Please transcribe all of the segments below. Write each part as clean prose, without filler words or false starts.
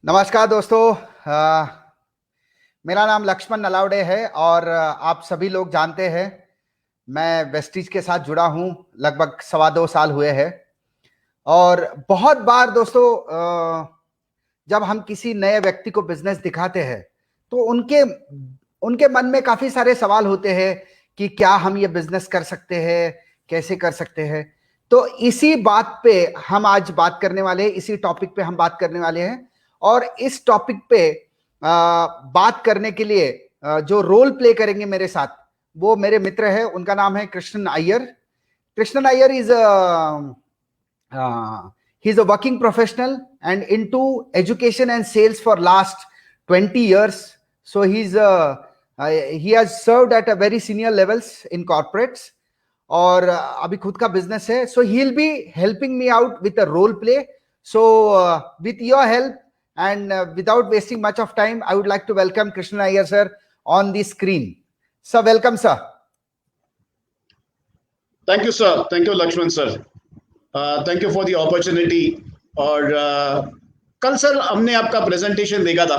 नमस्कार दोस्तों। मेरा नाम लक्ष्मण नलावड़े है और आप सभी लोग जानते हैं मैं वेस्टीज के साथ जुड़ा हूं। लगभग 2.25 साल हुए हैं और बहुत बार दोस्तों जब हम किसी नए व्यक्ति को बिजनेस दिखाते हैं तो उनके उनके मन में काफी सारे सवाल होते हैं कि क्या हम ये बिजनेस कर सकते हैं, कैसे कर सकते हैं। तो इसी बात पे हम आज बात करने वाले हैं, इसी टॉपिक पे हम बात करने वाले हैं। और इस टॉपिक पे बात करने के लिए जो रोल प्ले करेंगे मेरे साथ वो मेरे मित्र हैं। उनका नाम है Krishnan Iyer. Krishnan Iyer is he is a working professional and into education and sales for last 20 years. So he has served at a very senior levels in corporates और अभी खुद का बिजनेस है. So he'll be helping me out with a role play. So with your help and without wasting much of time, I would like to welcome Krishnan Iyer sir on the screen. Sir, welcome sir. Thank you sir. Thank you Lakshman sir. Thank you for the opportunity. और कल sir हमने आपका presentation देखा था,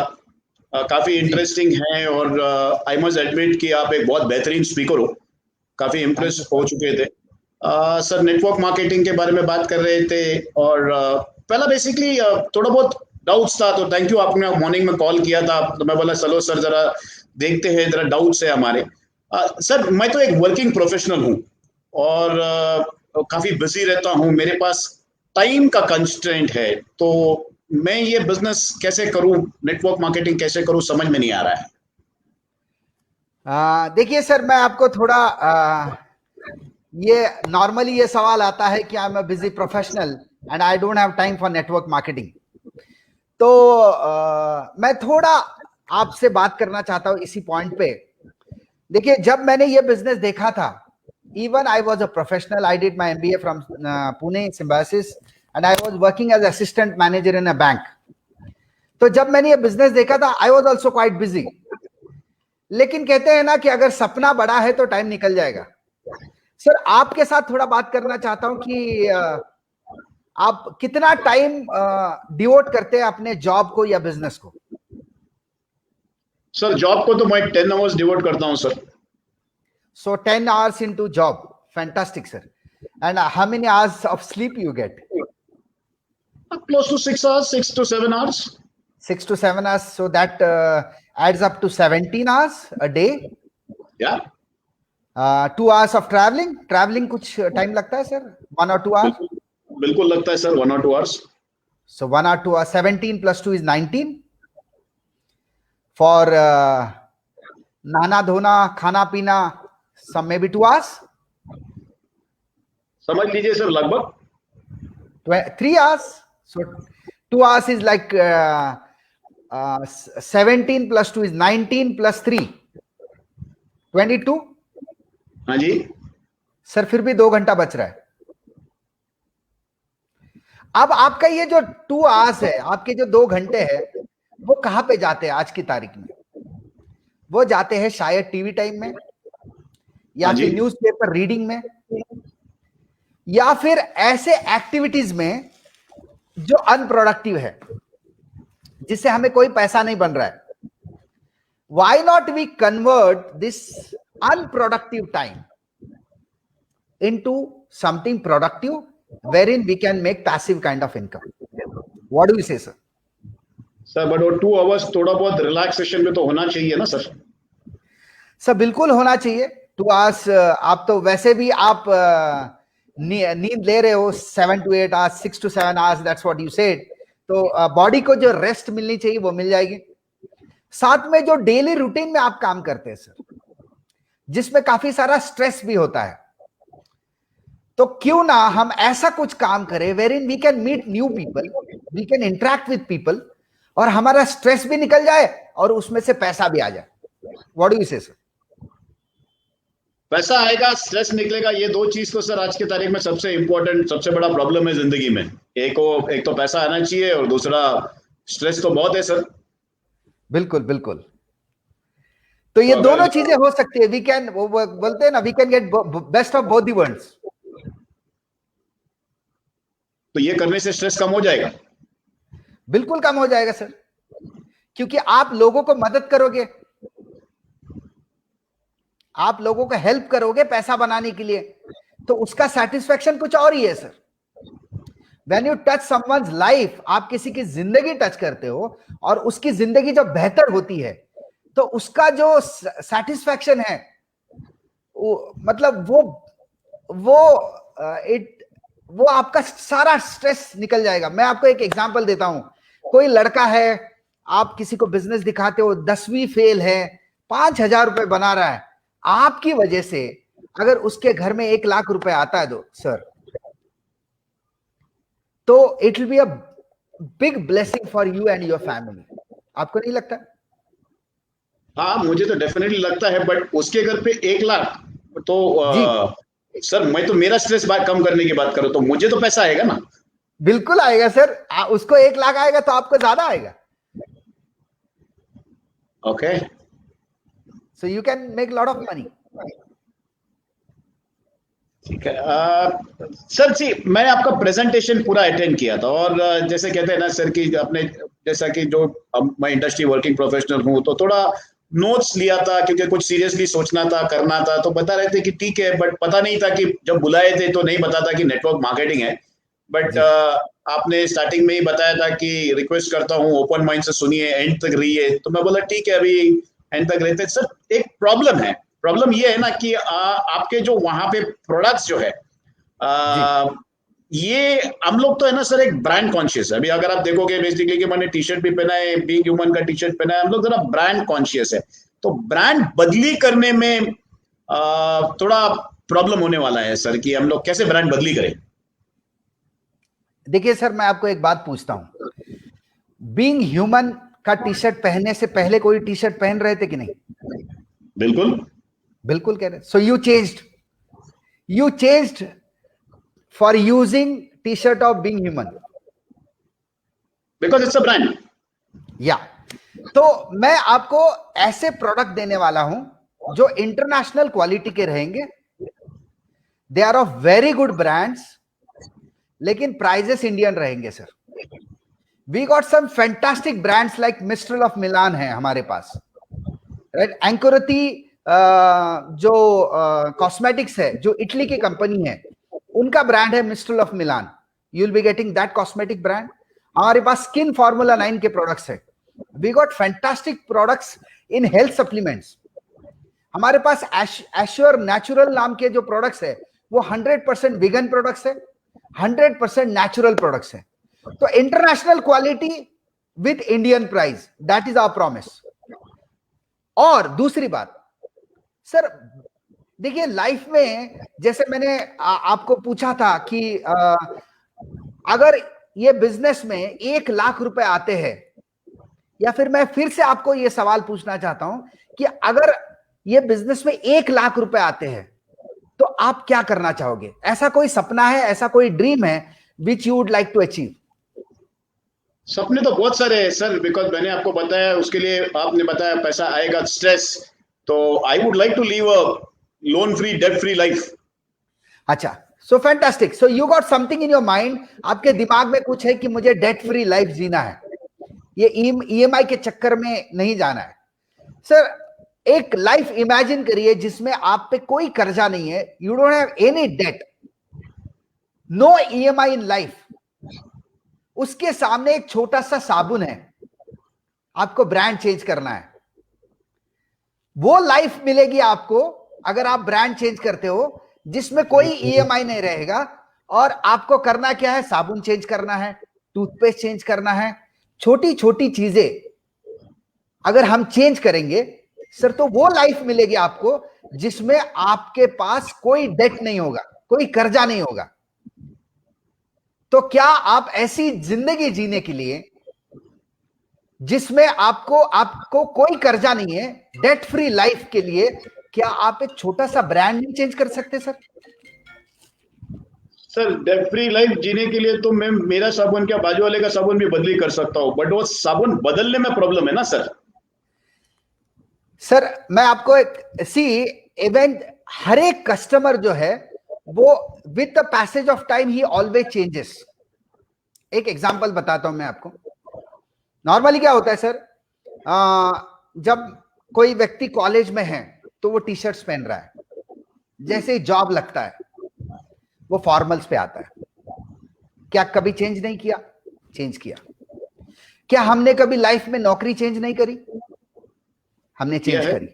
काफ़ी interesting है और I must admit कि आप एक बहुत बेहतरीन स्पीकर हो, काफ़ी इम्प्रेस हो चुके थे। सर नेटवर्क मार्केटिंग के बारे में बात कर रहे थे और पहला बेसिकली थोड़ा बहुत डाउट्स था, तो थैंक यू, आपने मॉर्निंग में कॉल किया था तो मैं बोला चलो सर ज़रा देखते हैं, ज़रा डाउट्स है हमारे। सर मैं तो एक वर्किंग प्रोफेशनल हूँ और काफी बिजी रहता हूं, मेरे पास टाइम का कंस्ट्रेंट है, तो मैं ये बिजनेस कैसे करूं, नेटवर्क मार्केटिंग कैसे करूं, समझ में नहीं आ रहा है। देखिए सर, मैं आपको थोड़ा ये नॉर्मली ये सवाल आता है कि I am a busy professional and I don't have time for network marketing. तो मैं थोड़ा आपसे बात करना चाहता हूं इसी पॉइंट पे। देखिए, जब मैंने ये बिजनेस देखा था, even I was a professional. I did my MBA from Pune Symbiosis and I was working as assistant manager in a bank. तो जब मैंने ये बिजनेस देखा था I was also quite busy. लेकिन कहते हैं ना कि अगर सपना बड़ा है तो टाइम निकल जाएगा। सर आपके साथ थोड़ा बात करना चाहता हूं कि आप कितना टाइम डिवोट करते हैं अपने जॉब को या बिजनेस को? सर जॉब को तो मैं 10 आवर्स डिवोट करता हूं sir. So 10 hours into job. Fantastic, sir. And how many hours of sleep you get? Close to 6 hours, 6 to 7 hours. 6 to 7 hours. So that adds up to 17 hours a day. Yeah. 2 hours of traveling. Traveling कुछ time लगता है sir? 1 or 2 hours? बिल्कुल लगता है sir, 1 or 2 hours. So 1 or 2 hours. 17 plus 2 is 19. For नहाना धोना खाना पीना some maybe 2 hours. समझ लीजिए सर लगभग 3 hours. So 2 hours is like 17 plus 2 is 19 plus 3 22. हाँ जी सर फिर भी 2 घंटा बच रहा है। अब आपका ये जो 2 hours है, आपके जो 2 घंटे है, वो कहां पे जाते हैं आज की तारीख में? वो जाते हैं शायद टीवी टाइम में, या फिर न्यूज़पेपर रीडिंग में, या फिर ऐसे एक्टिविटीज में जो अनप्रोडक्टिव है, जिससे हमें कोई पैसा नहीं बन रहा है। Why not we convert this unproductive time into something productive wherein we can make passive kind of income? What do you say, sir? Sir but वो 2 आवर्स थोड़ा बहुत रिलैक्सेशन में तो होना चाहिए ना सर? सर बिल्कुल होना चाहिए। 2 hours आप तो वैसे भी आप नींद ले रहे हो 7 to 8 hours, 6 to 7 hours, that's what you said. तो बॉडी को जो रेस्ट मिलनी चाहिए वो मिल जाएगी। साथ में जो डेली रूटीन में आप काम करते हैं सर, जिसमें काफी सारा स्ट्रेस भी होता है, तो क्यों ना हम ऐसा कुछ काम करें wherein we can meet new people, we can interact with people, और हमारा स्ट्रेस भी निकल जाए और उसमें से पैसा भी आ जाए। व्हाट डू यू से सर? पैसा आएगा, स्ट्रेस निकलेगा, ये दो चीज तो सर आज की तारीख में सबसे इंपॉर्टेंट, सबसे बड़ा प्रॉब्लम है जिंदगी में। एक तो पैसा आना चाहिए और दूसरा स्ट्रेस तो बहुत है सर। बिल्कुल बिल्कुल। तो ये दोनों चीजें हो सकती है। वी कैन, वो बोलते हैं ना, we can get best of both the worlds. तो ये करने से स्ट्रेस कम हो जाएगा? बिल्कुल कम हो जाएगा सर। क्योंकि आप लोगों को मदद करोगे, आप लोगों को हेल्प करोगे पैसा बनाने के लिए, तो उसका सेटिस्फेक्शन कुछ और ही है sir. When you touch someone's life, आप किसी की जिंदगी टच करते हो और उसकी जिंदगी जब बेहतर होती है तो उसका जो सेटिस्फेक्शन है मतलब वो आपका सारा स्ट्रेस निकल जाएगा। मैं आपको एक एग्जांपल देता हूं। कोई लड़का है, आप किसी को बिजनेस दिखाते हो, 10वीं फेल है, 5,000 रुपए बना रहा है, आपकी वजह से अगर उसके घर में 1,00,000 रुपए आता है तो सर, तो it will be a big blessing for you and your family. आपको नहीं लगता? हाँ, मुझे तो डेफिनेटली लगता है, बट उसके घर पे 1,00,000 तो सर, मैं तो मेरा स्ट्रेस कम करने की बात करूं तो मुझे तो पैसा आएगा ना। बिल्कुल आएगा सर, उसको 1,00,000 आएगा तो आपको ज्यादा आएगा। Okay, so you can make lot of money. ठीक है। सर जी, मैं आपका प्रेजेंटेशन पूरा अटेंड किया था और जैसे कहते हैं ना सर कि अपने जैसा कि जो मैं इंडस्ट्री वर्किंग प्रोफेशनल हूँ तो थोड़ा नोट्स लिया था, क्योंकि कुछ सीरियसली सोचना था, करना था, तो बता रहे थे कि ठीक है, बट पता नहीं था कि जब बुलाए थे तो नहीं पता था कि नेटवर्क मार्केटिंग है। बट आपने स्टार्टिंग में ही बताया था कि रिक्वेस्ट करता हूँ ओपन माइंड से सुनिए, एंड तक रहिए, तो मैं बोला ठीक है, अभी एंड तक रहते। सर, एक प्रॉब्लम ये है ना कि आपके जो वहां पे प्रोडक्ट्स जो है ये हम लोग तो है ना सर एक ब्रांड कॉन्शियस है। अभी अगर आप देखोगे बेसिकली कि मैंने टी शर्ट भी पहना है, बीइंग ह्यूमन का टी शर्ट पहना है, हम लोग जरा ब्रांड कॉन्शियस है, तो ब्रांड बदली करने में थोड़ा प्रॉब्लम होने वाला है सर कि हम लोग कैसे ब्रांड बदली करें। देखिए सर, मैं आपको एक बात पूछता हूं, बीइंग ह्यूमन का टी शर्ट पहनने से पहले कोई टी शर्ट पहन रहे थे कि नहीं? बिल्कुल बिल्कुल कह रहे। So you changed for using T shirt of being human, because it's a brand. या तो मैं आपको ऐसे प्रोडक्ट देने वाला हूं जो इंटरनेशनल क्वालिटी के रहेंगे, they are of very good brands, लेकिन प्राइजेस इंडियन रहेंगे sir. We got some fantastic brands like Mistral of Milan है हमारे पास, राइट? एंकोरती जो कॉस्मेटिक्स है, जो इटली की कंपनी है, उनका ब्रांड है Mistral of Milan. You will be getting that cosmetic brand. हमारे पास स्किन फॉर्मूला 9 के प्रोडक्ट्स है। We got fantastic products in health supplements. हमारे पास एश्योर नेचुरल नाम के जो प्रोडक्ट्स है वो 100% वीगन प्रोडक्ट्स है, 100% नेचुरल प्रोडक्ट्स है। तो international quality with Indian price, that is our promise. और दूसरी बात सर, देखिए लाइफ में जैसे मैंने आपको पूछा था कि अगर ये बिजनेस में 1,00,000 रुपए आते हैं, या फिर मैं फिर से आपको ये सवाल पूछना चाहता हूं कि अगर ये बिजनेस में 1,00,000 रुपए आते हैं तो आप क्या करना चाहोगे? ऐसा कोई सपना है, ऐसा कोई ड्रीम है which you would like to achieve? सपने तो बहुत सारे हैं सर, बिकॉज मैंने आपको बताया, उसके लिए आपने बताया पैसा आएगा, स्ट्रेस, तो I would like to live a loan free, debt free life. अच्छा, so fantastic. So you got something in your mind, आपके दिमाग में कुछ है कि मुझे डेट फ्री लाइफ जीना है, ये ईएमआई के चक्कर में नहीं जाना है। सर, एक लाइफ इमेजिन करिए जिसमें आप पे कोई कर्जा नहीं है, you don't have any debt, no EMI in life. उसके सामने एक छोटा सा साबुन है, आपको ब्रांड चेंज करना है। वो लाइफ मिलेगी आपको अगर आप ब्रांड चेंज करते हो, जिसमें कोई ईएमआई नहीं रहेगा, और आपको करना क्या है? साबुन चेंज करना है, टूथपेस्ट चेंज करना है, छोटी छोटी चीजें अगर हम चेंज करेंगे सर, तो वो लाइफ मिलेगी आपको जिसमें आपके पास कोई डेट नहीं होगा, कोई कर्जा नहीं होगा। तो क्या आप ऐसी जिंदगी जीने के लिए जिसमें आपको कोई कर्जा नहीं है, डेट फ्री लाइफ के लिए, क्या आप एक छोटा सा ब्रांड नहीं चेंज कर सकते sir? Sir, date free life जीने के लिए तो मैं मेरा साबुन क्या, बाजू वाले का साबुन भी बदली कर सकता हूं, बट वो साबुन बदलने में प्रॉब्लम है ना सर। सर, मैं आपको इवेंट, हर एक कस्टमर जो है वो with the passage of time he always changes. एक एग्जांपल बताता हूं मैं आपको। नॉर्मली क्या होता है सर, जब कोई व्यक्ति कॉलेज में है तो वो टी शर्ट्स पहन रहा है, जैसे ही जॉब लगता है वो फॉर्मल्स पे आता है। क्या कभी चेंज नहीं किया? चेंज किया। क्या हमने कभी लाइफ में नौकरी चेंज नहीं करी? हमने चेंज करी।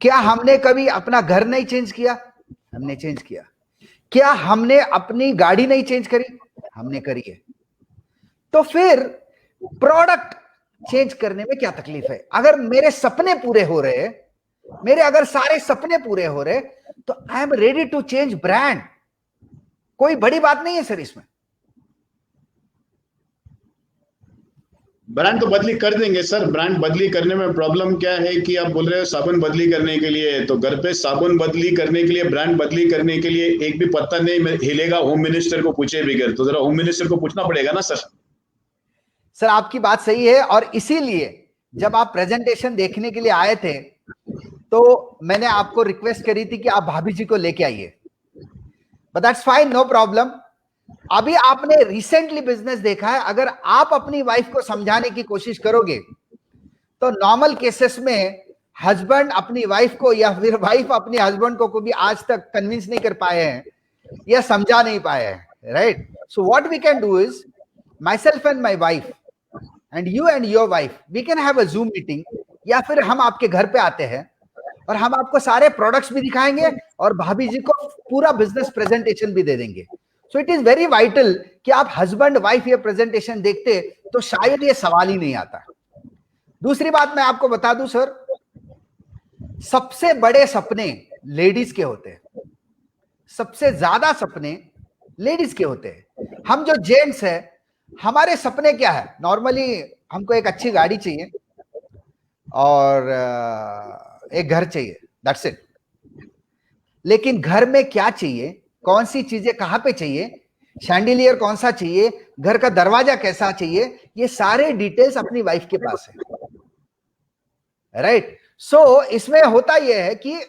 क्या हमने कभी अपना घर नहीं चेंज किया? हमने चेंज किया। क्या हमने अपनी गाड़ी नहीं चेंज करी? हमने करी है। तो फिर प्रोडक्ट चेंज करने में क्या तकलीफ है? अगर मेरे सपने पूरे हो रहे, मेरे अगर सारे सपने पूरे हो रहे, तो I am ready to change brand. कोई बड़ी बात नहीं है सर इसमें। ब्रांड तो बदली कर देंगे सर। ब्रांड बदली करने में प्रॉब्लम क्या है कि आप बोल रहे हो साबुन बदली करने के लिए, तो घर पे साबुन बदली करने के लिए, ब्रांड बदली करने के लिए एक भी पत्ता नहीं हिलेगा। होम मिनिस्टर को पूछे बगैर, तो जरा होम मिनिस्टर को पूछना पड़ेगा ना सर। सर आपकी बात सही है, और इसीलिए जब आप प्रेजेंटेशन देखने के लिए आए थे तो मैंने आपको रिक्वेस्ट करी थी कि आप भाभी जी को लेके आइए, but that's fine, no problem. अभी आपने रिसेंटली बिजनेस देखा है, अगर आप अपनी वाइफ को समझाने की कोशिश करोगे तो नॉर्मल केसेस में हस्बैंड अपनी वाइफ को या फिर वाइफ अपने हस्बैंड को भी आज तक कन्विंस नहीं कर पाए हैं या समझा नहीं पाए हैं, right? So what we can do is, myself and my wife and you and your wife, we can have a Zoom meeting, या फिर हम आपके घर पे आते हैं और हम आपको सारे प्रोडक्ट्स भी दिखाएंगे और भाभी जी को पूरा बिजनेस प्रेजेंटेशन भी दे देंगे। So it is very vital कि आप हस्बैंड वाइफ ये प्रेजेंटेशन देखते तो शायद ये सवाल ही नहीं आता। दूसरी बात मैं आपको बता दूं सर, सबसे बड़े सपने लेडीज के होते हैं, सबसे ज्यादा सपने लेडीज के होते हैं। हम जो जेंट्स है, हमारे सपने क्या है? नॉर्मली हमको एक अच्छी गाड़ी चाहिए और एक घर चाहिए, दैट्स इट। लेकिन घर में क्या चाहिए, कौन सी चीजें कहां पे चाहिए, शैंडिलियर कौन सा चाहिए, घर का दरवाजा कैसा चाहिए, ये सारे डिटेल्स अपनी वाइफ के पास है, राइट? सो इसमें होता यह है कि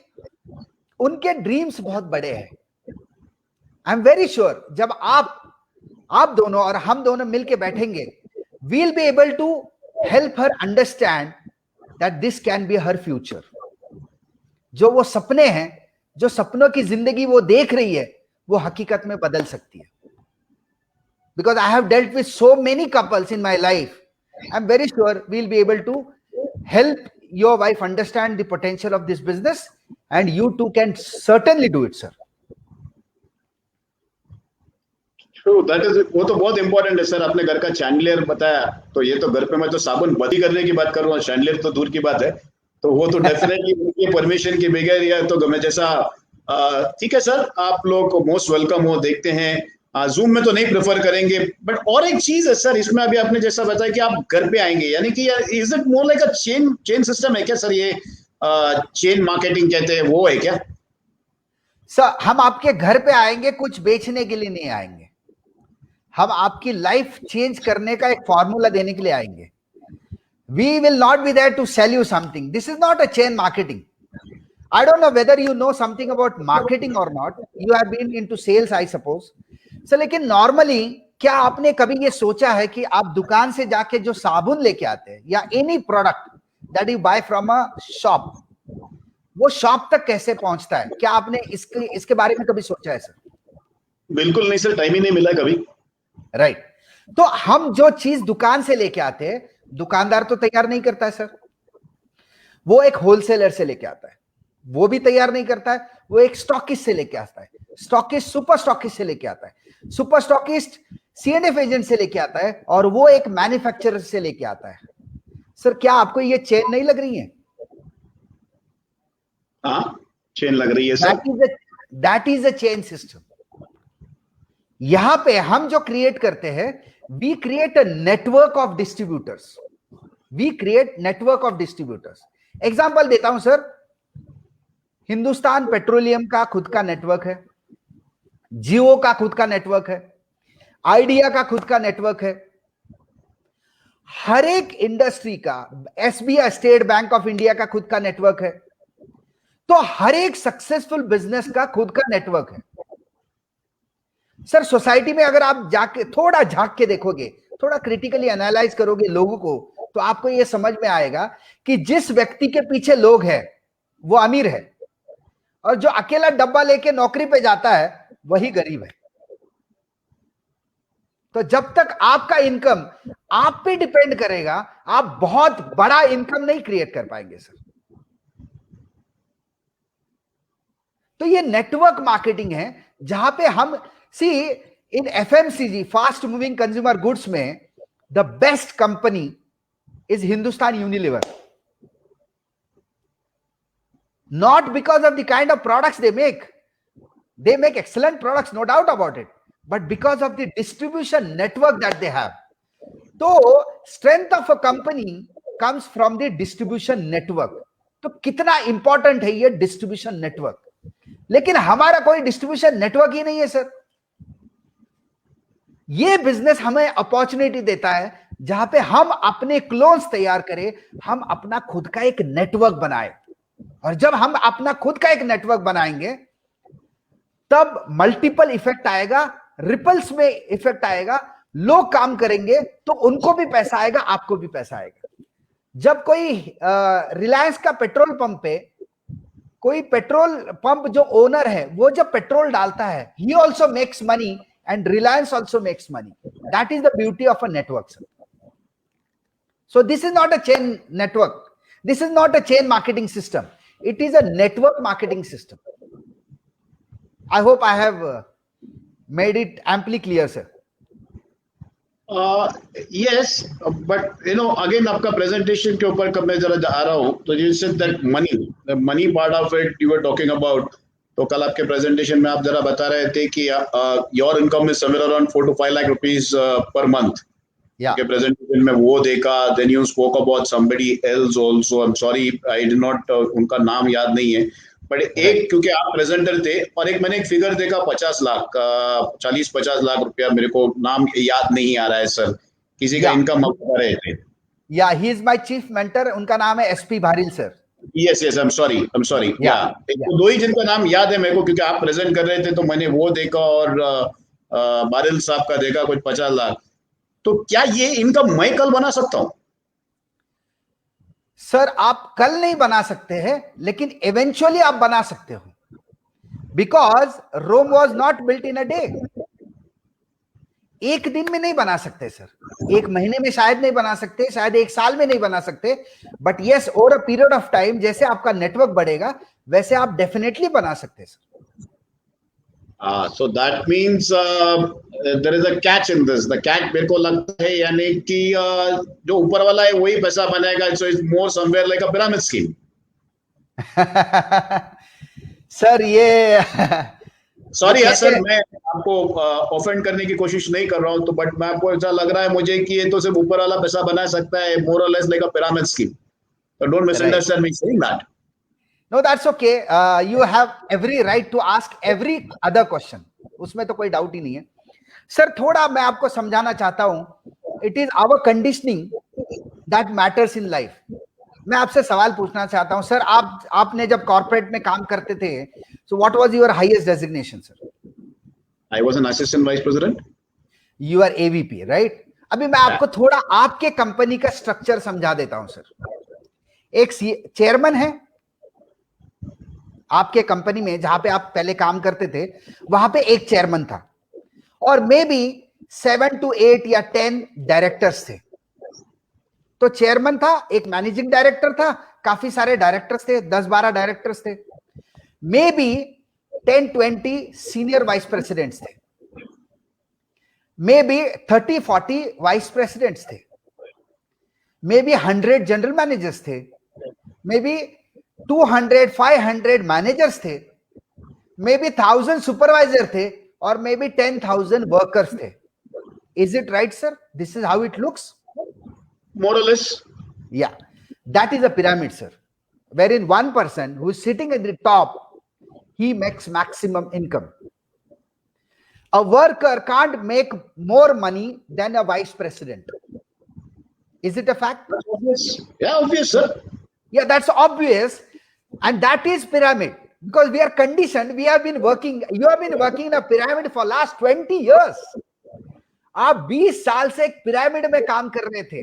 उनके ड्रीम्स बहुत बड़े हैं। आई एम वेरी श्योर जब आप दोनों और हम दोनों मिलके बैठेंगे, we'll be able to help her understand that this can be her future। जो वो सपने हैं, जो सपनों की जिंदगी वो देख रही है, वो हकीकत में बदल सकती है। Because I have dealt with so many couples in my life, I'm very sure we'll be able to help your wife understand the potential of this business, and you too can certainly do it, sir। That is, वो तो बहुत important है sir. आपने घर का चैंडलियर बताया, तो ये तो घर पे मैं तो साबुन बदली करने की बात कर रहा हूँ, चैंडलियर तो दूर की बात है। तो वो तो डेफिनेटली परमिशन के बगैर या तो मैं जैसा, ठीक है सर, आप लोग को मोस्ट वेलकम हो, देखते हैं। जूम में तो नहीं प्रेफर करेंगे, बट और एक चीज है सर इसमें, अभी आपने जैसा बताया कि आप घर पे आएंगे, यानी कि is it more like a chain system है क्या सर? ये चेन मार्केटिंग कहते हैं, वो है क्या सर? हम आपके घर पे आएंगे, कुछ बेचने के लिए नहीं आएंगे, हम आपकी लाइफ चेंज करने का एक फॉर्मूला देने के लिए आएंगे। We will not be there to sell you something. This is not a chain marketing. I don't know whether you know something about marketing or not. You have been into sales, I suppose. So, लेकिन normally क्या आपने कभी ये सोचा है कि आप दुकान से जाके जो साबुन लेके आते हैं या any product that you buy from a shop, वो शॉप तक कैसे पहुंचता है? क्या आपने इसके बारे में कभी सोचा है सर? बिल्कुल नहीं सर, टाइम ही नहीं मिला कभी। राइट। तो हम जो चीज दुकान से लेके आते हैं, दुकानदार तो तैयार नहीं करता है सर, वो एक होलसेलर से लेके आता है, वो भी तैयार नहीं करता है, वो एक स्टॉकिस्ट से लेके आता है, स्टॉकिस्ट सुपर स्टॉकिस्ट से लेके आता है, सुपर स्टॉकिस्ट C&F एजेंट से लेके आता है, और वो एक मैन्युफैक्चरर से लेके आता है। सर क्या आपको ये चेन नहीं लग रही है? हाँ, चेन लग रही है sir. That is a chain system. यहां पे हम जो क्रिएट करते हैं, we create a network of distributors, we create network of distributors. Example देता हूं सर, हिंदुस्तान पेट्रोलियम का खुद का नेटवर्क है, जियो का खुद का नेटवर्क है, आइडिया का खुद का नेटवर्क है, हर एक इंडस्ट्री का, SBI state bank of India का खुद का नेटवर्क है। तो हर एक सक्सेसफुल बिजनेस का खुद का नेटवर्क है। सर सोसाइटी में अगर आप जाके थोड़ा झांक के देखोगे, थोड़ा क्रिटिकली एनालाइज करोगे लोगों को, तो आपको यह समझ में आएगा कि जिस व्यक्ति के पीछे लोग हैं वो अमीर है, और जो अकेला डब्बा लेके नौकरी पे जाता है वही गरीब है। तो जब तक आपका इनकम आप पे डिपेंड करेगा, आप बहुत बड़ा इनकम नहीं क्रिएट कर पाएंगे सर। तो ये नेटवर्क मार्केटिंग है, जहां पे हम see in FMCG, fast moving consumer goods में the best company is Hindustan Unilever, not because of the kind of products they make excellent products, no doubt about it, but because of the distribution network that they have. तो strength of a company comes from the distribution network. तो कितना important है ये distribution network, लेकिन हमारा कोई distribution network ही नहीं है सर। ये बिजनेस हमें अपॉर्चुनिटी देता है जहां पे हम अपने क्लोन्स तैयार करें, हम अपना खुद का एक नेटवर्क बनाए, और जब हम अपना खुद का एक नेटवर्क बनाएंगे तब मल्टीपल इफेक्ट आएगा, रिपल्स में इफेक्ट आएगा। लोग काम करेंगे तो उनको भी पैसा आएगा, आपको भी पैसा आएगा। जब कोई रिलायंस का पेट्रोल पंप पे कोई पेट्रोल पंप जो ओनर है वो जब पेट्रोल डालता है, he also makes money and Reliance also makes money. That is the beauty of a network sir. So this is not a chain network, this is not a chain marketing system, it is a network marketing system. I hope I have made it amply clear sir. Yes, but again आपका presentation के ऊपर कब मैं जरा आ रहा हूँ, तो you said that the money part of it you were talking about. तो कल आपके presentation में आप जरा बता रहे थे कि your income is somewhere around 4 to 5 lakh rupees per month. Yeah. Presentation में वो देखा, then you spoke about somebody else also. I'm sorry, I did not उनका नाम याद नहीं है, बट एक क्योंकि आप प्रेजेंटर थे, और एक मैंने एक फिगर देखा 50 लाख 40-50 लाख रुपया, मेरे को नाम याद नहीं आ रहा है सर, किसी का इनकम आप बता रहे थे। Yeah he is my chief mentor, उनका नाम है SP Bharill sir. Yes I am sorry या तो दो ही जिनका नाम याद है मेरे को, क्योंकि आप प्रेजेंट कर रहे थे तो मैंने वो देखा और भारिल साहब का देखा कुछ 50 लाख। तो क्या ये इनकम मैं कल बना सकता हूं? सर आप कल नहीं बना सकते हैं, लेकिन इवेंचुअली आप बना सकते हो, because Rome was not built in a day. एक दिन में नहीं बना सकते सर, एक महीने में शायद नहीं बना सकते, शायद एक साल में नहीं बना सकते, but yes over a period of time जैसे आपका नेटवर्क बढ़ेगा वैसे आप डेफिनेटली बना सकते हैं sir. So that means there is a catch in this. The catch मेरे को लगता है यानी कि जो ऊपर वाला है वही पैसा बनाएगा, so it's more somewhere like a pyramid scheme. Sir ये सॉरी है सर, मैं आपको ऑफेंड करने की कोशिश नहीं कर रहा हूँ, तो बट मैं आपको ऐसा लग रहा है मुझे कि ये तो सिर्फ ऊपर वाला पैसा बना सकता है, more or less like a pyramid scheme. So don't misunderstand me saying that. No, that's okay. You have every right to ask every other question. उसमें तो कोई डाउट ही नहीं है सर। थोड़ा मैं आपको समझाना चाहता हूं, it is our conditioning that matters in life. मैं आपसे सवाल पूछना चाहता हूं सर, आपने जब कॉर्पोरेट में काम करते थे, so what was your highest designation sir? I was an assistant vice president. You are AVP, right? अभी मैं आपको थोड़ा आपके कंपनी का स्ट्रक्चर समझा देता हूं सर। एक चेयरमैन है आपके कंपनी में, जहां पे आप पहले काम करते थे वहां पे एक चेयरमैन था, और मे बी 7 to 8 या 10 डायरेक्टर्स थे। तो चेयरमैन था, एक मैनेजिंग डायरेक्टर था, काफी सारे डायरेक्टर्स थे, 10-12 डायरेक्टर्स थे, may be 10-20 senior vice presidents थे, मे बी 30-40 वाइस प्रेसिडेंट्स थे, मे बी 100 जनरल मैनेजर्स थे, मे बी 200-500 मैनेजर्स थे, मे बी 1000 सुपरवाइजर थे, और मे बी 10,000 वर्कर्स थे। Is it right sir? This is how it looks more or less. Yeah, that is a pyramid sir, wherein one person who is sitting at the top, he makes maximum income. A worker can't make more money than a vice president. Is it a fact? Obvious. Yeah, obvious sir. Yeah, that's obvious, and that is pyramid, because we are conditioned, you have been working in a pyramid for last 20 years. आप 20 साल से एक pyramid में काम कर रहे थे,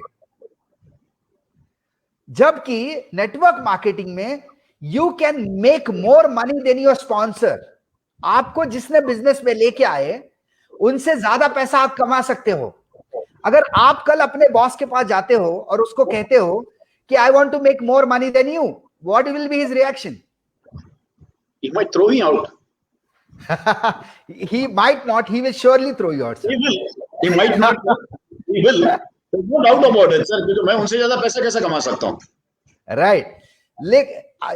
जबकि नेटवर्क मार्केटिंग में you can make more money than your sponsor. आपको जिसने बिजनेस में लेके आए उनसे ज्यादा पैसा आप कमा सकते हो। अगर आप कल अपने बॉस के पास जाते हो और उसको कहते हो कि I want to make more money than you, what will be his reaction? He might throw me out. He might not, he will surely throw you out, sir. He will. He might not. He will. There's no doubt about it, sir. क्योंकि मैं उनसे ज्यादा पैसा कैसे कमा सकता हूँ? Right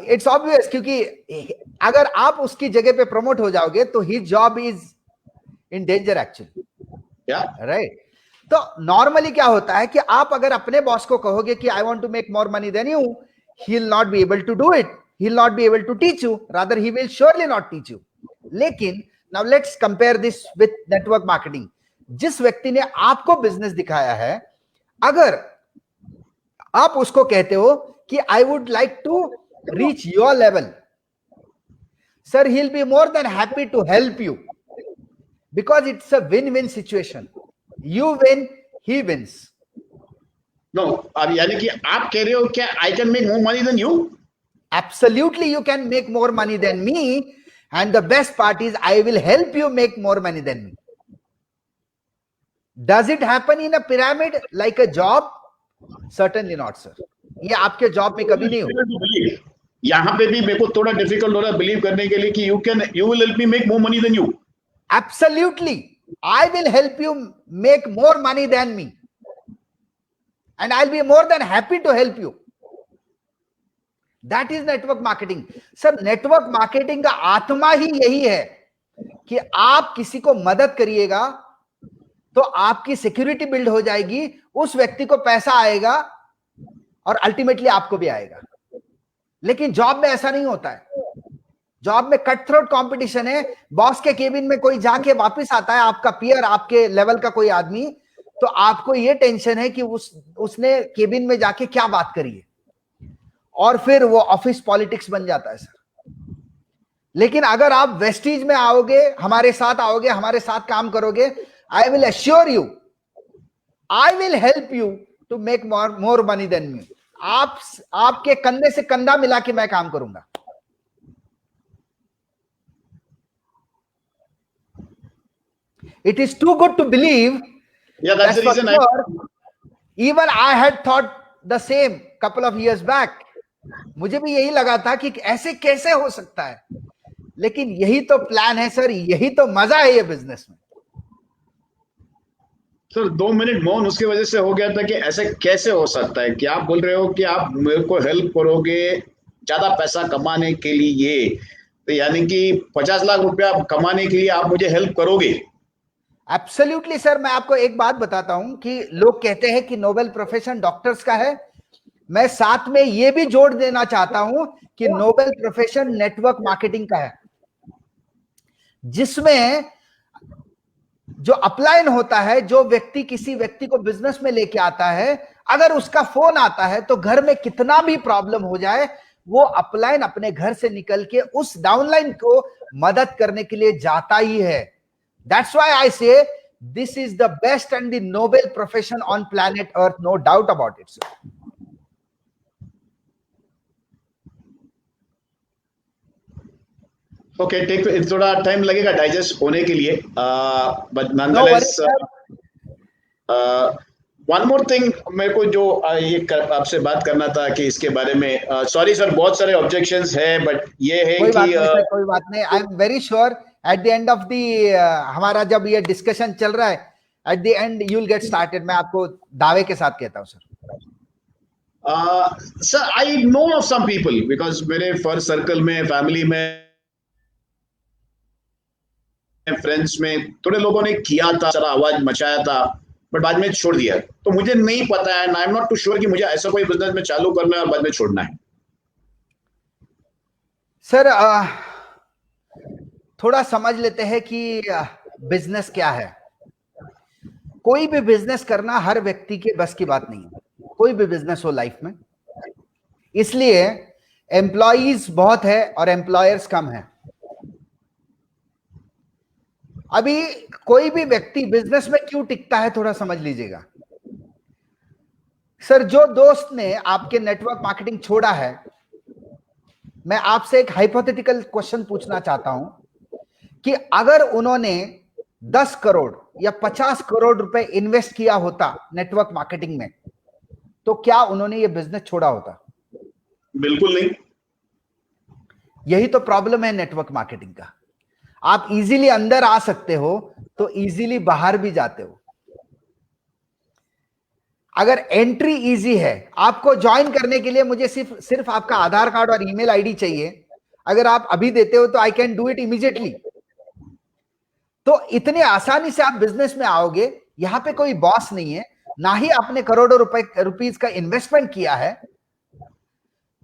it's obvious, क्योंकि अगर आप उसकी जगह पे प्रमोट हो जाओगे तो his job is in danger actually. Right तो नॉर्मली क्या होता है कि आप अगर अपने बॉस को कहोगे कि I want to make more money than you, he will not be able to do it, he will not be able to teach you, rather he will surely not teach you. लेकिन now let's compare this with network marketing. जिस व्यक्ति ने आपको business दिखाया है, अगर आप उसको कहते हो कि I would like to reach your level, sir he will be more than happy to help you, because it's a win win situation. You win, he wins. No, अब यानी कि आप कह रहे हो क्या I can make more money than you? Absolutely, you can make more money than me, and the best part is I will help you make more money than me. Does it happen in a pyramid like a job? Certainly not, sir. ये आपके job में कभी नहीं होगा। यहाँ पे भी मेरे को थोड़ा डिफिकल्ट हो रहा है बिलीव करने के लिए कि you will help me make more money than you. Absolutely, I will help you make more money than me, and I'll be more than happy to help you. That is network marketing. Sir network marketing का आत्मा ही यही है कि आप किसी को मदद करिएगा तो आपकी सिक्योरिटी बिल्ड हो जाएगी, उस व्यक्ति को पैसा आएगा और अल्टीमेटली आपको भी आएगा। लेकिन जॉब में ऐसा नहीं होता है। जॉब में कट थ्रोट कंपटीशन है। बॉस के केबिन में कोई जाके वापस आता है, आपका पीयर, आपके लेवल का कोई आदमी, तो आपको यह टेंशन है कि उसने केबिन में जाके क्या बात करी है, और फिर वो ऑफिस पॉलिटिक्स बन जाता है सर। लेकिन अगर आप वेस्टीज में आओगे, हमारे साथ आओगे, हमारे साथ काम करोगे, I will assure you, I will help you to make more money than me. आपके कंधे से कंधा मिला के मैं काम करूंगा। It is too good to believe. Even I had thought the same couple of years back. मुझे भी यही लगा था कि ऐसे कैसे हो सकता है, लेकिन यही तो प्लान है सर, यही तो मजा है ये बिजनेस में। सर 2 मिनट मौन उसकी वजह से हो गया था कि ऐसे कैसे हो सकता है कि आप बोल रहे हो कि आप मेरे को हेल्प करोगे ज्यादा पैसा कमाने के लिए, तो यानी कि 50 लाख रुपया कमाने के लिए आप मुझे हेल्प करोगे? Absolutely sir. मैं आपको एक बात बताता हूं कि लोग कहते हैं कि नोबेल प्रोफेशन डॉक्टर्स का है। मैं साथ में यह भी जोड़ देना चाहता हूं कि नोबेल प्रोफेशन नेटवर्क मार्केटिंग का है, जिसमें जो अपलाइन होता है, जो व्यक्ति किसी व्यक्ति को बिजनेस में लेके आता है, अगर उसका फोन आता है तो घर में कितना भी प्रॉब्लम हो जाए, वो अपलाइन अपने घर से निकल के उस डाउनलाइन को मदद करने के लिए जाता ही है। That's why I say this is the best and the noble profession on planet Earth, no doubt about it sir. Okay, थोड़ा टाइम लगेगा डाइजेस्ट होने के लिए, but nonetheless one more thing मेरे को जो ये आपसे बात करना था कि इसके बारे में, सॉरी सर बहुत सारे ऑब्जेक्शंस है, बट ये है कोई कि कोई बात नहीं। I am very sure at the end of the हमारा जब ये डिस्कशन चल रहा है, at the end you will get started. मैं आपको दावे के साथ कहता हूं sir. Sir I know of some people, because मेरे फर्स्ट सर्कल में, फैमिली में, फ्रेंड्स में थोड़े लोगों ने किया था, सारा आवाज मचाया था, बट बाद में छोड़ दिया। तो मुझे नहीं पता है, I am not too sure कि मुझे ऐसा कोई बिजनेस में चालू करना है और बाद में छोड़ना है। सर थोड़ा समझ लेते हैं कि बिजनेस क्या है। कोई भी बिजनेस करना हर व्यक्ति के बस की बात नहीं है, कोई भी बिजनेस हो लाइफ में। इसलिए एम्प्लॉइज बहुत है और एम्प्लॉयर्स कम है। अभी कोई भी व्यक्ति बिजनेस में क्यों टिकता है, थोड़ा समझ लीजिएगा। सर, जो दोस्त ने आपके नेटवर्क मार्केटिंग छोड़ा है, मैं आपसे एक हाइपोथेटिकल क्वेश्चन पूछना चाहता हूं कि अगर उन्होंने 10 करोड़ या 50 करोड़ रुपए इन्वेस्ट किया होता नेटवर्क मार्केटिंग में, तो क्या उन्होंने ये बिजनेस छोड़ा होता? बिल्कुल नहीं। यही तो प्रॉब्लम है नेटवर्क मार्केटिंग का। आप इजीली अंदर आ सकते हो तो इजीली बाहर भी जाते हो। अगर एंट्री इजी है, आपको ज्वाइन करने के लिए मुझे सिर्फ आपका आधार कार्ड और ईमेल आईडी चाहिए। अगर आप अभी देते हो तो I can do it immediately. तो इतने आसानी से आप बिजनेस में आओगे। यहां पे कोई बॉस नहीं है, ना ही आपने करोड़ों रुपीस का इन्वेस्टमेंट किया है,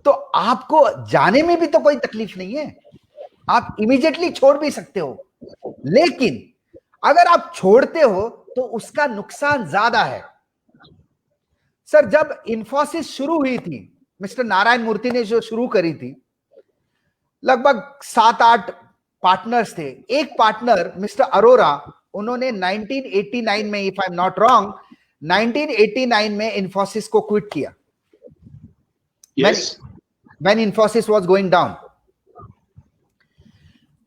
तो आपको जाने में भी तो कोई तकलीफ नहीं है। आप इमीडिएटली छोड़ भी सकते हो। लेकिन अगर आप छोड़ते हो तो उसका नुकसान ज्यादा है। सर, जब इंफोसिस शुरू हुई थी, मिस्टर नारायण मूर्ति ने जो शुरू करी थी, लगभग 7-8 पार्टनर्स थे। एक पार्टनर मिस्टर अरोरा, उन्होंने 1989 में, if I am not wrong, 1989 में इंफोसिस को क्विट किया। Yes. When Infosys was going down.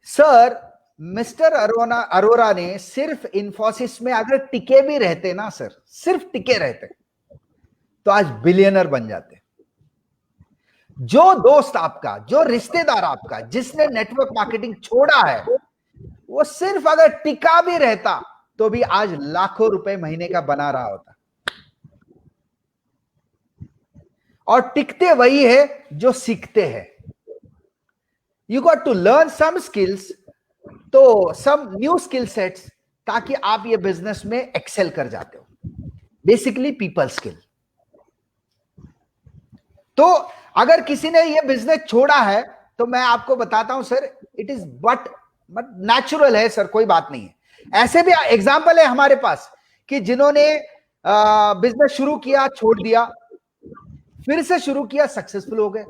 Sir, mister Arora ने सिर्फ इंफोसिस में अगर टिके भी रहते ना सर, सिर्फ टिके रहते, तो आज बिलियनर बन जाते। जो दोस्त आपका, जो रिश्तेदार आपका जिसने नेटवर्क मार्केटिंग छोड़ा है, वो सिर्फ अगर टिका भी रहता तो भी आज लाखों रुपए महीने का बना रहा होता। और टिकते वही है जो सीखते हैं। You got to learn some skills, तो सम न्यू स्किल सेट्स, ताकि आप ये बिजनेस में एक्सेल कर जाते हो। Basically people skill. तो अगर किसी ने ये बिजनेस छोड़ा है तो मैं आपको बताता हूं sir, it is but natural है सर, कोई बात नहीं है। ऐसे भी एग्जाम्पल है हमारे पास कि जिन्होंने बिजनेस शुरू किया, छोड़ दिया, फिर से शुरू किया, सक्सेसफुल हो गए।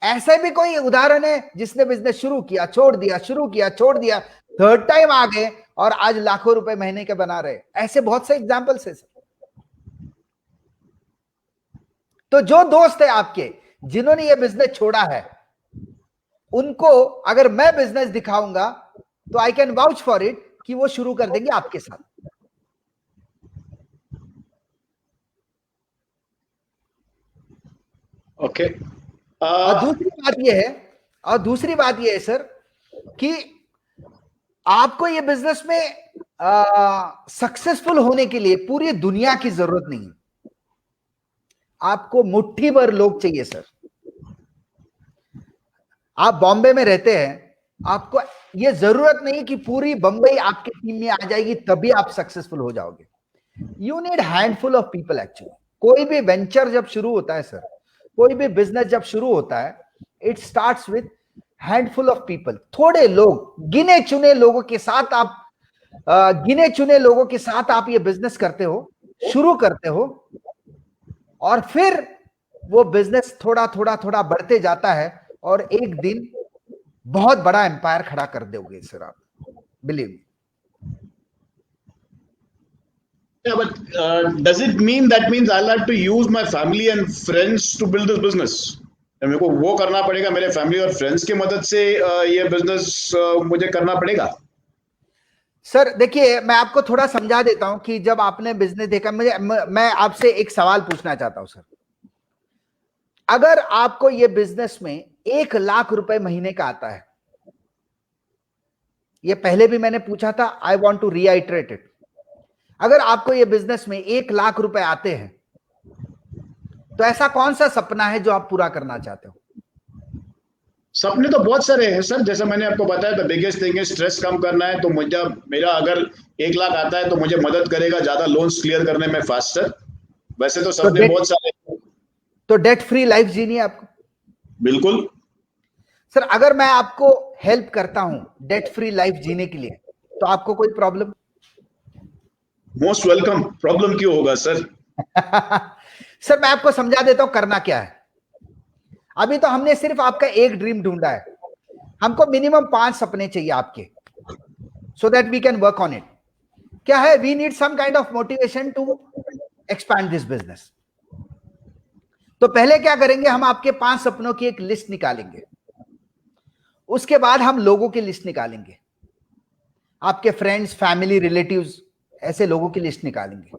ऐसे भी कोई उदाहरण है जिसने बिजनेस शुरू किया, छोड़ दिया, शुरू किया, छोड़ दिया, थर्ड टाइम आ गए और आज लाखों रुपए महीने के बना रहे। ऐसे बहुत से एग्जाम्पल्स है सर। तो जो दोस्त है आपके जिन्होंने ये बिजनेस छोड़ा है, उनको अगर मैं बिजनेस दिखाऊंगा तो I can vouch for it कि वो शुरू कर देंगे आपके साथ। ओके। और दूसरी बात यह है सर कि आपको ये बिजनेस में सक्सेसफुल होने के लिए पूरी दुनिया की जरूरत नहीं है। आपको मुट्ठी भर लोग चाहिए सर। आप बॉम्बे में रहते हैं, आपको ये जरूरत नहीं कि पूरी बंबई आपकी टीम में आ जाएगी तभी आप सक्सेसफुल हो जाओगे। You need handful of people actually. कोई भी वेंचर जब शुरू होता है सर, कोई भी बिजनेस जब शुरू होता है, it starts with handful of people. थोड़े लोग, गिने चुने लोगों के साथ आप ये बिजनेस करते हो, शुरू करते हो, और फिर वो बिजनेस थोड़ा थोड़ा बढ़ते जाता है और एक दिन बहुत बड़ा एम्पायर खड़ा कर दोगे सर आप, believe me. Yeah, but does it mean that means I'll have to use my family and friends to build this business? मेरे को वो करना पड़ेगा, मेरे फैमिली और फ्रेंड्स की मदद से ये बिजनेस मुझे करना पड़ेगा? सर देखिए, मैं आपको थोड़ा समझा देता हूं कि जब आपने बिजनेस देखा, मैं आपसे एक सवाल पूछना चाहता हूं सर। अगर आपको ये बिजनेस में 1 लाख रुपए महीने का आता है, ये पहले भी मैंने पूछा था, I want to reiterate it. अगर आपको ये बिजनेस में 1 लाख रुपए आते हैं, तो ऐसा कौन सा सपना है जो आप पूरा करना चाहते हो? सपने तो बहुत सारे हैं सर। जैसे मैंने आपको बताया, द बिगेस्ट थिंग है स्ट्रेस कम करना है। तो मेरा अगर 1 लाख आता है तो मुझे मदद करेगा ज्यादा लोन्स क्लियर करने में फास्टर। वैसे तो सपने बहुत सारे हैं। तो डेट फ्री लाइफ जीनी है आपको? बिल्कुल सर, अगर मैं आपको हेल्प करता हूं डेट फ्री लाइफ जीने के लिए, तो आपको कोई प्रॉब्लम? Most welcome. प्रॉब्लम क्यों होगा सर? सर, मैं आपको समझा देता हूं करना क्या है। अभी तो हमने सिर्फ आपका एक ड्रीम ढूंढा है, हमको मिनिमम 5 सपने चाहिए आपके, so that we can work on it. क्या है? We need some kind of motivation to expand this business. तो पहले क्या करेंगे, हम आपके 5 सपनों की एक लिस्ट निकालेंगे, उसके बाद हम लोगों की लिस्ट निकालेंगे, आपके फ्रेंड्स, फैमिली, रिलेटिव्स, ऐसे लोगों की लिस्ट निकालेंगे।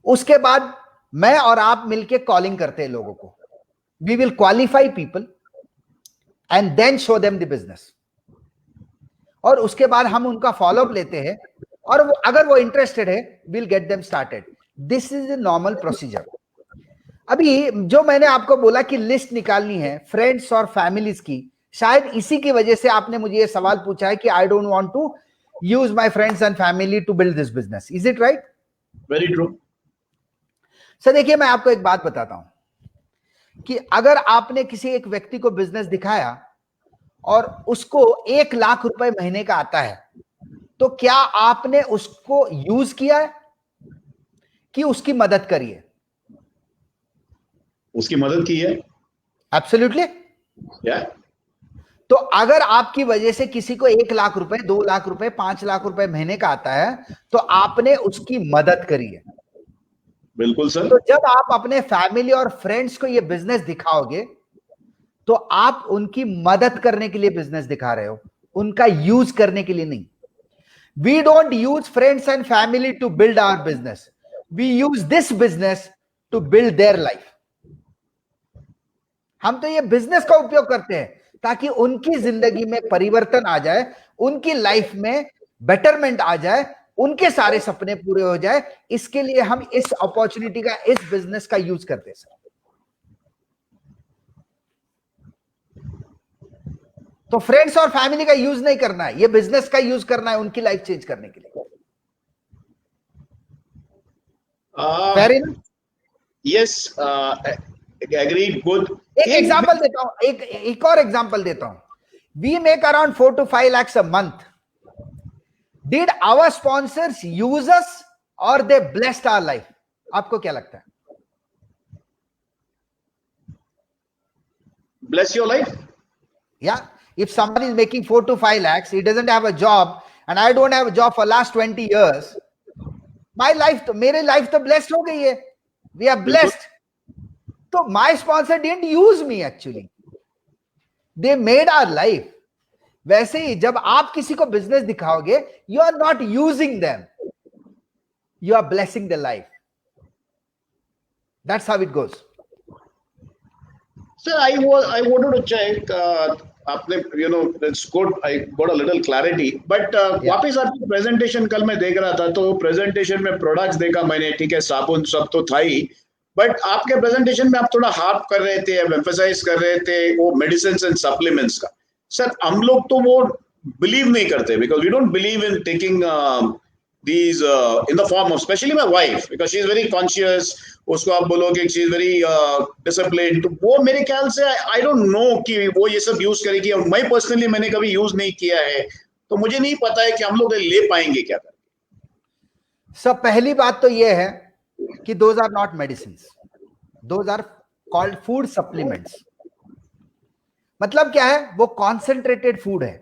उसके बाद मैं और आप मिलके कॉलिंग करते हैं लोगों को, we will qualify people and then show them the business, और उसके बाद हम उनका फॉलोअप लेते हैं, और अगर वो इंटरेस्टेड है will get them started. This is the normal procedure. अभी जो मैंने आपको बोला कि लिस्ट निकालनी है फ्रेंड्स और फैमिलीज की, शायद इसी की वजह से आपने मुझे ये सवाल पूछा है कि I don't want to use my friends and family to build this business, is it right? Very true sir देखिए, मैं आपको एक बात बताता हूं कि अगर आपने किसी एक व्यक्ति को बिजनेस दिखाया और उसको 1 लाख रुपए महीने का आता है, तो क्या आपने उसको यूज किया है कि उसकी मदद करी है? उसकी मदद की है। एब्सोल्युटली। या तो अगर आपकी वजह से किसी को 1 लाख रुपए, 2 लाख रुपए, 5 लाख रुपए महीने का आता है, तो आपने उसकी मदद करी है। बिल्कुल सर। तो जब आप अपने फैमिली और फ्रेंड्स को ये बिजनेस दिखाओगे, तो आप उनकी मदद करने के लिए बिजनेस दिखा रहे हो, उनका यूज करने के लिए नहीं। We don't use friends and family to build our business, we use this business to build their life. हम तो ये बिजनेस का उपयोग करते हैं ताकि उनकी जिंदगी में परिवर्तन आ जाए, उनकी लाइफ में बेटरमेंट आ जाए, उनके सारे सपने पूरे हो जाए। इसके लिए हम इस अपॉर्चुनिटी का, इस बिजनेस का यूज करते हैं सर। तो फ्रेंड्स और फैमिली का यूज नहीं करना है, ये बिजनेस का यूज करना है उनकी लाइफ चेंज करने के लिए। Fair enough? Yes, agreed, good. एक एग्जांपल देता हूं, एक और एग्जांपल देता हूं। We make around 4 to 5 lakhs a month. Did our sponsors use us or they blessed our life? आपको क्या लगता है? Bless your life. Yeah. If someone is making 4 to 5 lakhs, he doesn't have a job, and I don't have a job for last 20 years, my life, तो मेरी life तो blessed हो गई है. We are blessed. तो my sponsor didn't use me actually. They made our life. वैसे ही जब आप किसी को बिजनेस दिखाओगे, you are not using them, you are blessing their life. That's how it goes. Sir, I wanted to check. आपने that's good. I got a little clarity. But वापस आपकी presentation कल मैं देख रहा था, तो प्रेजेंटेशन में प्रोडक्ट्स देखा मैंने, ठीक है, साबुन सब तो था ही, बट आपके प्रेजेंटेशन में आप थोड़ा हार्प कर रहे थे, एम्फसाइज कर रहे थे वो मेडिसिन एंड सप्लीमेंट्स का। सर हम लोग तो वो बिलीव नहीं करते, because we don't believe in taking these in the form of, especially my wife, because she is very conscious. उसको आप बोलोगे she is very disciplined, तो वो मेरे ख्याल से I don't know कि वो ये सब यूज करेगी, और मैं पर्सनली मैंने कभी यूज नहीं किया है, तो मुझे नहीं पता है कि हम लोग ले पाएंगे क्या करके। सब पहली बात तो ये है कि those are not medicines, those are called food supplements. मतलब क्या है? वो कॉन्सेंट्रेटेड फूड है।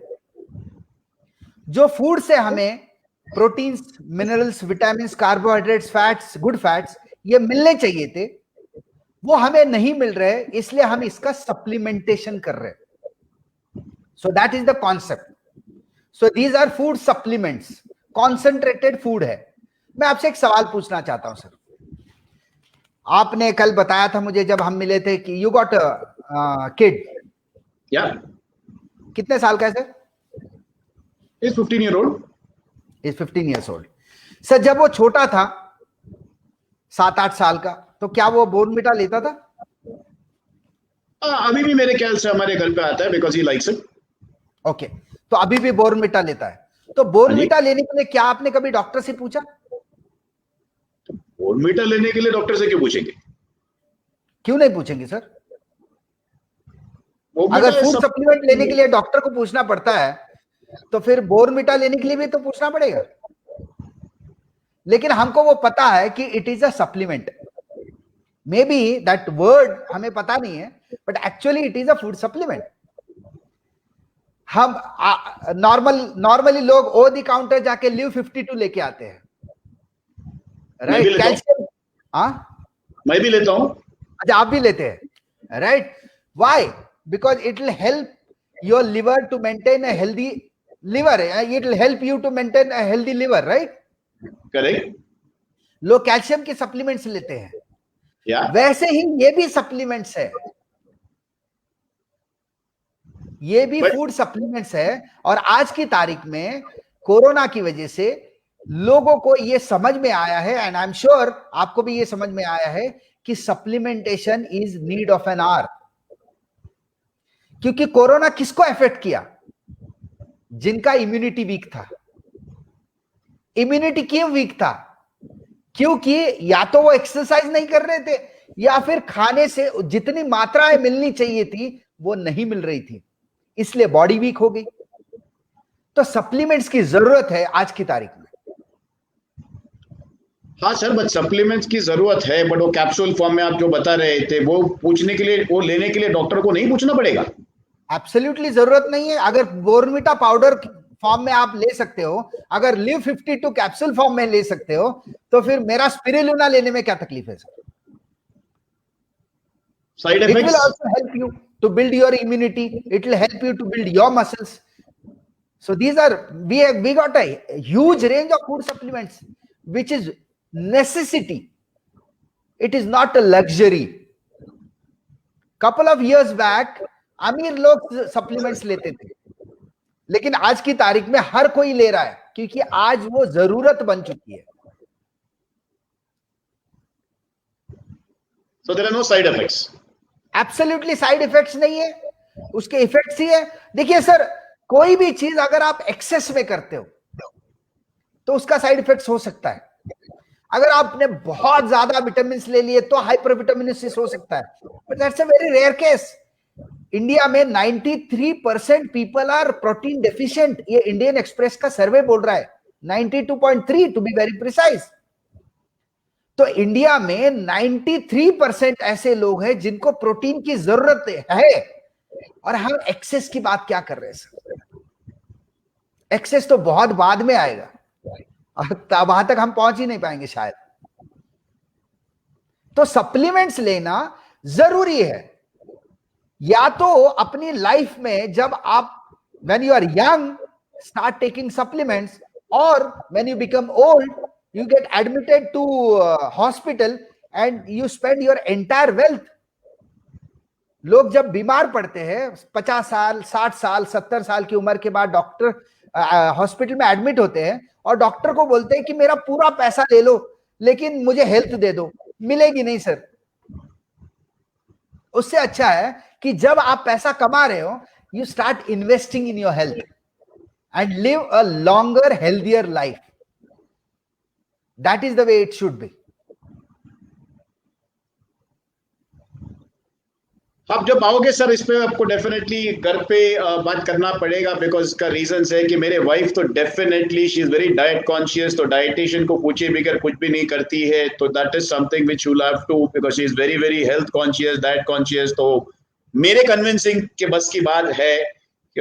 जो फूड से हमें proteins, minerals, vitamins, carbohydrates, fats, good fats ये मिलने चाहिए थे, वो हमें नहीं मिल रहे, इसलिए हम इसका सप्लीमेंटेशन कर रहे हैं। So that is the concept. So these are food supplements, concentrated food है। मैं आपसे एक सवाल पूछना चाहता हूं सर। आपने कल बताया था मुझे जब हम मिले थे कि यू गॉट किड। या कितने साल का है sir? Is 15 year old. Is 15 years old. Sir जब वो छोटा था 7-8 साल का, तो क्या वो बोर्नविटा लेता था? अभी भी मेरे ख्याल से हमारे घर पे आता है, because he likes it. Okay, तो अभी भी बोर्नविटा लेता है। तो बोर्नविटा लेने के लिए क्या आपने कभी डॉक्टर से पूछा? बोर्नविटा लेने के लिए डॉक्टर से क्यों पूछेंगे? क्यों नहीं पूछेंगे सर? अगर फूड सप्लीमेंट लेने के लिए डॉक्टर को पूछना पड़ता है, तो फिर बोर्नविटा लेने के लिए भी तो पूछना पड़ेगा। लेकिन हमको वो पता है कि it is a supplement. May be that word हमें पता नहीं है, but actually it is a food supplement. हम नॉर्मली लोग ओ द काउंटर जाके लिव 52 लेके आते हैं, राइट? कैल्शियम। हाँ, मैं भी लेता हूं। अच्छा, आप भी लेते हैं, right? Why? Because it will help your liver to maintain a healthy liver, it will help you to maintain a healthy liver, right? Correct, लोग कैल्शियम के सप्लीमेंट्स लेते हैं, या वैसे ही ये भी सप्लीमेंट्स है, ये भी बट फूड सप्लीमेंट्स है। और आज की तारीख में कोरोना की वजह से लोगों को ये समझ में आया है, एंड आई एम श्योर आपको भी ये समझ में आया है कि supplementation is need of an hour. क्योंकि कोरोना किसको अफेक्ट किया? जिनका इम्यूनिटी वीक था। इम्यूनिटी क्यों वीक था? क्योंकि या तो वो एक्सरसाइज नहीं कर रहे थे, या फिर खाने से जितनी मात्राएं मिलनी चाहिए थी वो नहीं मिल रही थी, इसलिए बॉडी वीक हो गई। तो सप्लीमेंट्स की जरूरत है आज की तारीख में। हाँ सर, बट सप्लीमेंट्स की जरूरत है, बट वो कैप्सूल फॉर्म में आप जो बता रहे थे, वो पूछने के लिए, वो लेने के लिए डॉक्टर को नहीं पूछना पड़ेगा? एब्सोल्युटली जरूरत नहीं है। अगर बोर्नविटा पाउडर फॉर्म में आप ले सकते हो, अगर लिव 52 कैप्सूल फॉर्म में ले सकते हो, तो फिर मेरा स्पिरुलिना लेने में क्या तकलीफ है sir? Side It will effects? also help you to build your immunity. It will help you to build your muscles. So these are, we got a huge range of food supplements, which is necessity. It is not a luxury. Couple of years back, अमीर लोग supplements लेते थे, लेकिन आज की तारीख में हर कोई ले रहा है, क्योंकि आज वो जरूरत बन चुकी है। So there are no side effects. Absolutely side effects नहीं है, उसके इफेक्ट्स ही है। देखिए सर, कोई भी चीज अगर आप एक्सेस में करते हो तो उसका साइड इफेक्ट्स हो सकता है। अगर आपने बहुत ज्यादा विटामिन ले लिए तो हाइपर विटामिनोसिस हो सकता है, but that's a very rare case. India में 93% पीपल आर प्रोटीन डेफिशिएंट, ये इंडियन एक्सप्रेस का सर्वे बोल रहा है, 92.3 टू बी वेरी प्रिसाइज। तो इंडिया में 93% ऐसे लोग हैं जिनको प्रोटीन की जरूरत है, और हम एक्सेस की बात क्या कर रहे हैं सर? एक्सेस तो बहुत बाद में आएगा, और वहां तक हम पहुंच ही नहीं पाएंगे शायद। तो सप्लीमेंट्स लेना जरूरी है। या तो अपनी लाइफ में जब आप, when you are young, start taking supplements, और when you become old, you get admitted to hospital and you spend your entire wealth. लोग जब बीमार पड़ते हैं 50 साल, 60 साल, 70 साल की उम्र के बाद डॉक्टर हॉस्पिटल में एडमिट होते हैं, और डॉक्टर को बोलते हैं कि मेरा पूरा पैसा ले लो लेकिन मुझे हेल्थ दे दो। मिलेगी नहीं सर। उससे अच्छा है कि जब आप पैसा कमा रहे हो, you start investing in your health and live a longer healthier life. That is the way it should be. आप जब आओगे सर, इस पे आपको डेफिनेटली घर पे बात करना पड़ेगा, बिकॉज का रीजन है कि मेरे वाइफ तो definitely she is very diet conscious, तो डाइटिशियन को पूछे बगैर कुछ भी नहीं करती है। तो that is something which you have to, because she is very very health conscious, diet conscious. तो मेरे कन्विंसिंग के बस की बात है कि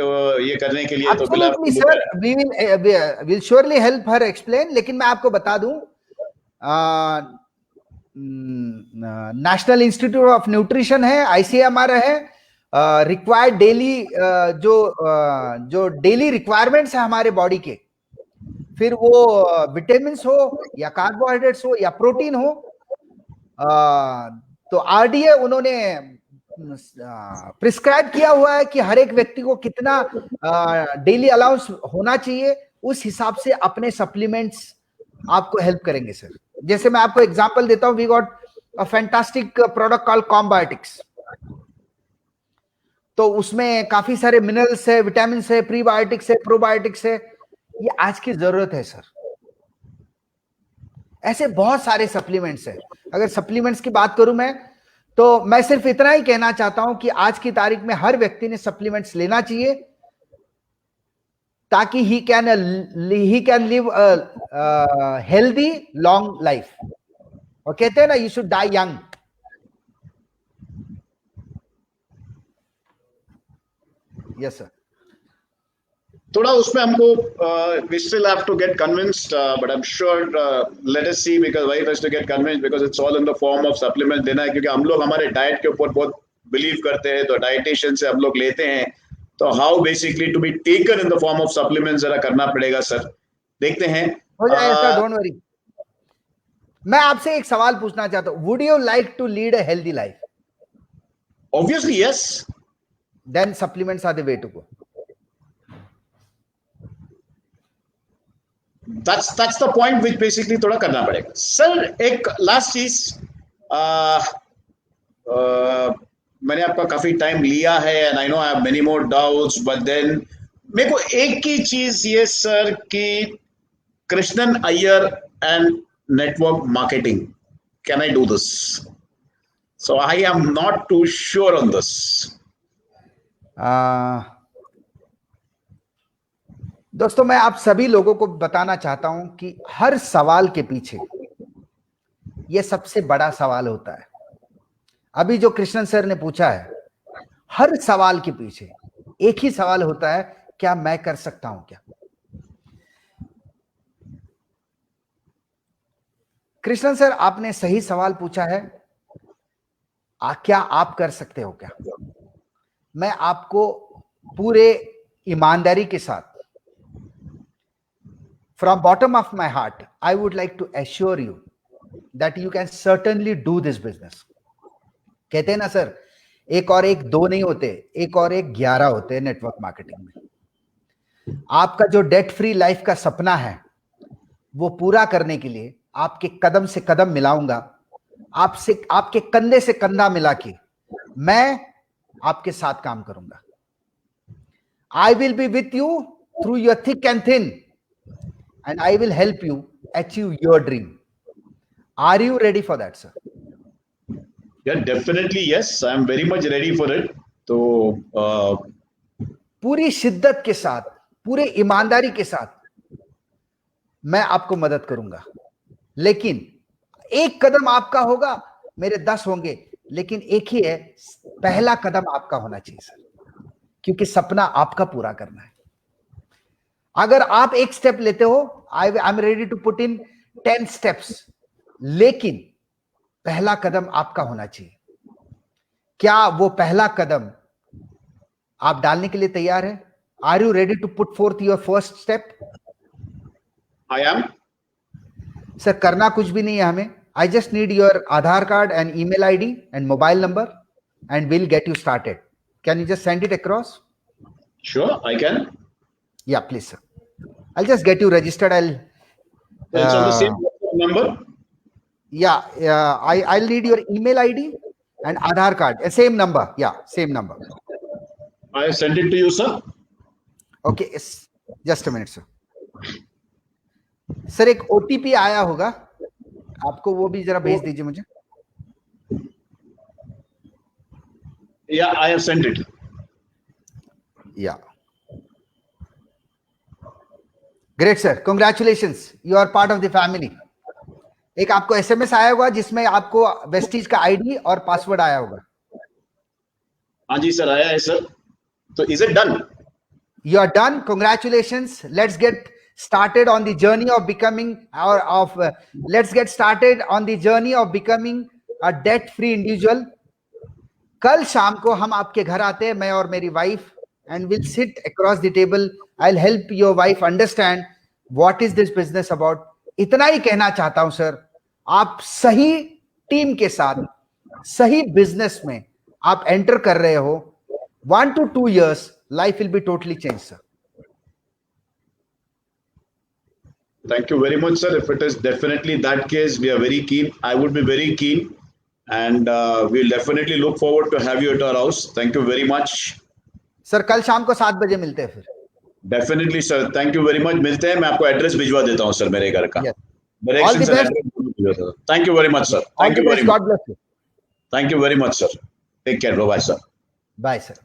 ये करने के लिए। Absolutely, तो sir, we will surely help her explain. लेकिन मैं आपको बता दूं, नेशनल इंस्टीट्यूट ऑफ न्यूट्रिशन है, ICMR है, रिक्वायर्ड डेली जो डेली रिक्वायरमेंट्स है हमारे बॉडी के, फिर वो विटामिन हो या कार्बोहाइड्रेट्स हो या प्रोटीन हो, तो RDA उन्होंने प्रिस्क्राइब किया हुआ है कि हर एक व्यक्ति को कितना डेली अलाउंस होना चाहिए। उस हिसाब से अपने सप्लीमेंट्स आपको हेल्प करेंगे सर। जैसे मैं आपको एग्जांपल देता हूं, we got a fantastic product called Combiotics. तो उसमें काफी सारे मिनरल्स है, विटामिन है, प्रीबायोटिक्स है, प्रोबायोटिक्स है। ये आज की जरूरत है सर। ऐसे बहुत सारे सप्लीमेंट्स है। अगर सप्लीमेंट्स की बात करूं मैं, तो मैं सिर्फ इतना ही कहना चाहता हूं कि आज की तारीख में हर व्यक्ति ने सप्लीमेंट्स लेना चाहिए, ताकि he can live healthy long life. और कहते हैं ना, you should die young. Yes sir. थोड़ा उसमें हमको we still have to get convinced, but I'm sure let us see, because wife has to get convinced, because it's all in the form of supplement देना है, क्योंकि हम लोग हमारे diet के ऊपर बहुत बिलीव करते हैं, तो डाइटिशियन से हम लोग लेते हैं, तो how basically to be taken in the form of supplements जरा करना पड़ेगा सर, देखते हैं। हो जाएगा, डोंट वरी। मैं आपसे एक सवाल पूछना चाहता हूं, would you like to lead a healthy life? Obviously yes. Then supplements are the way to go. that's the point which basically थोड़ा करना पड़ेगा सर। एक लास्ट चीज, मैंने आपका काफी टाइम लिया है, and I know I have many more doubts, but then मेरे को एक ही चीज ये सर कि Krishnan Iyer and network marketing, can I do this? So I am not too sure on this. दोस्तों, मैं आप सभी लोगों को बताना चाहता हूं कि हर सवाल के पीछे यह सबसे बड़ा सवाल होता है। अभी जो कृष्णन सर ने पूछा है, हर सवाल के पीछे एक ही सवाल होता है, क्या मैं कर सकता हूं क्या? कृष्णन सर, आपने सही सवाल पूछा है, क्या आप कर सकते हो क्या? मैं आपको पूरे ईमानदारी के साथ, from bottom of my heart, I would like to assure you that you can certainly do this business. कहते हैं ना सर, एक और एक दो नहीं होते, एक और एक 11 होते हैं नेटवर्क मार्केटिंग में। आपका जो डेट फ्री लाइफ का सपना है, वो पूरा करने के लिए आपके कदम से कदम मिलाऊंगा, आपसे आपके कंधे से कंधा मिला के मैं आपके साथ काम करूंगा। I will be with you through your thick and thin, and I will help you achieve your dream. Are you ready for that, sir? Yeah, definitely yes. I am very much ready for it. तो पूरी शिद्दत के साथ, पूरे ईमानदारी के साथ मैं आपको मदद करूंगा, लेकिन एक कदम आपका होगा, मेरे 10 होंगे, लेकिन एक ही है, पहला कदम आपका होना चाहिए सर, क्योंकि सपना आपका पूरा करना है। अगर आप एक स्टेप लेते हो, I am ready to put in 10 steps, लेकिन पहला कदम आपका होना चाहिए। क्या वो पहला कदम आप डालने के लिए तैयार है? Are you ready to put forth your first step? I am. Sir, करना कुछ भी नहीं है हमें। I just need your Aadhaar card and email ID and mobile number, and will get you started. Can you just send it across? Sure, I can. Yeah, please, sir. I'll just get you registered. It's on the same number. Yeah, I'll need your email ID and Aadhaar card. Same number. Yeah, same number. I have sent it to you, sir. Okay, just a minute, sir. Sir, एक OTP आया होगा आपको, वो भी जरा भेज दीजिए मुझे। Yeah, I have sent it. Yeah. Great, sir. Congratulations. You are part of the family. एक आपको SMS आया होगा जिसमें आपको वेस्टीज का आईडी और पासवर्ड आया होगा। हाँ जी सर, आया है सर। तो is it done? You are done. Congratulations. Let's get started on the journey of becoming let's get started on the journey of becoming a debt-free individual. कल शाम को हम आपके घर आते हैं, मैं और मेरी wife, and we'll sit across the table. I'll help your wife understand what is this business about. इतना ही कहना चाहता हूं सर, आप सही टीम के साथ सही बिजनेस में आप एंटर कर रहे हो। 1 to 2 years life will be totally changed, sir. Thank you very much, sir. If it is definitely that case, we are very keen. I would be very keen, and we'll definitely look forward to have you at our house. Thank you very much. Sir, कल शाम को 7 बजे मिलते हैं फिर। Definitely sir, thank you very much. मिलते हैं, मैं आपको एड्रेस भिजवा देता हूं सर मेरे घर का। Direction sir. Thank you very much sir. Thank you very much. Thank you very much sir. Take care. Bye sir. Bye sir.